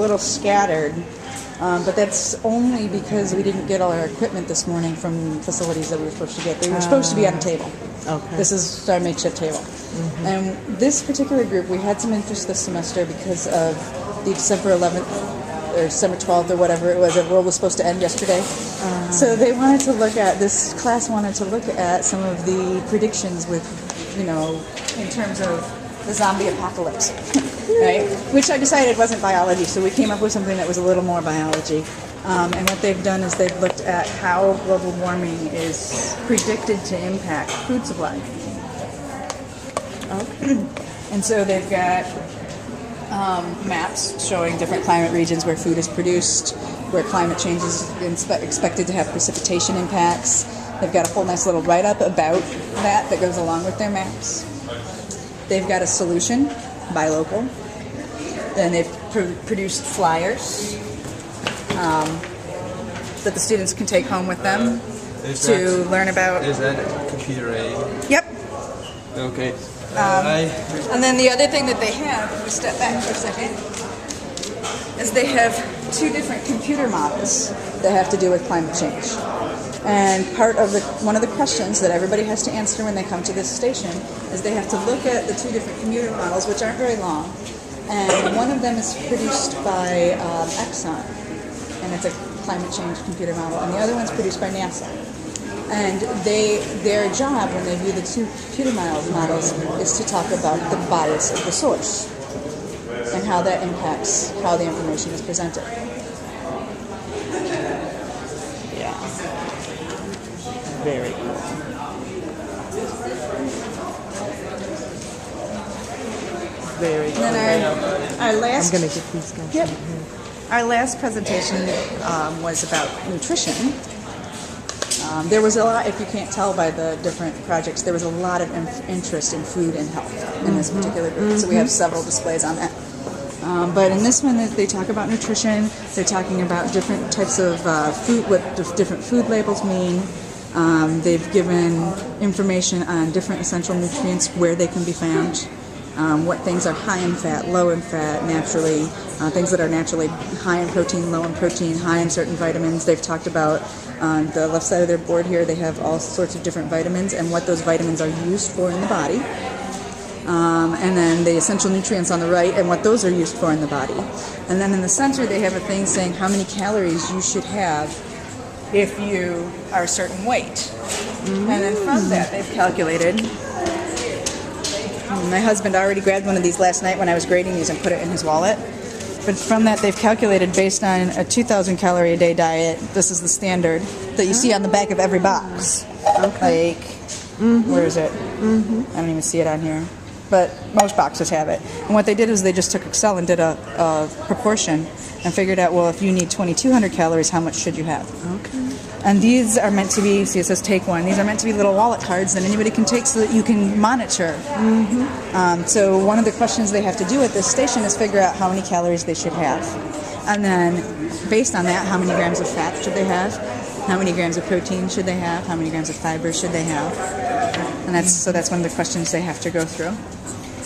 little scattered, but that's only because we didn't get all our equipment this morning from facilities that we were supposed to get. They were supposed to be on a table. Okay. This is our makeshift table. Mm-hmm. And this particular group, we had some interest this semester because of the December 11th or December 12th or whatever it was. The world was supposed to end yesterday. So they wanted to look at, this class wanted to look at some of the predictions with, in terms of the zombie apocalypse, right? Which I decided wasn't biology, so we came up with something that was a little more biology. And what they've done is they've looked at how global warming is predicted to impact food supply. Okay. And so they've got maps showing different climate regions where food is produced, where climate change is expected to have precipitation impacts. They've got a whole nice little write-up about that goes along with their maps. They've got a solution, buy local. Then they've produced flyers that the students can take home with them learn about. Is that computer aid? Yep. Okay. And then the other thing that they have, if we step back for a second, is they have two different computer models that have to do with climate change. And one of the questions that everybody has to answer when they come to this station is they have to look at the two different computer models, which aren't very long. And one of them is produced by Exxon, and it's a climate change computer model, and the other one's produced by NASA. And their job when they view the two computer models is to talk about the bias of the source and how that impacts how the information is presented. Yeah. Very cool. Very cool. And then our last... I'm going to get these guys. Yep. Our last presentation was about nutrition. There was a lot, if you can't tell by the different projects, there was a lot of interest in food and health in this particular group. So we have several displays on that. But in this one, they talk about nutrition. They're talking about different types of food, what different food labels mean. They've given information on different essential nutrients, where they can be found, what things are high in fat, low in fat, naturally, things that are naturally high in protein, low in protein, high in certain vitamins. They've talked about, on the left side of their board here, they have all sorts of different vitamins and what those vitamins are used for in the body. And then the essential nutrients on the right and what those are used for in the body. And then in the center, they have a thing saying how many calories you should have if you are a certain weight. And then from that, they've calculated. My husband already grabbed one of these last night when I was grading these and put it in his wallet. But from that, they've calculated based on a 2,000 calorie a day diet. This is the standard that you see on the back of every box. Okay. Like, where is it? I don't even see it on here. But most boxes have it. And what they did is they just took Excel and did a proportion and figured out, well, if you need 2,200 calories, how much should you have? Okay. And these are meant to be, see it says take one, these are meant to be little wallet cards that anybody can take so that you can monitor. So one of the questions they have to do at this station is figure out how many calories they should have. And then based on that, how many grams of fat should they have? How many grams of protein should they have? How many grams of fiber should they have? And that's one of the questions they have to go through.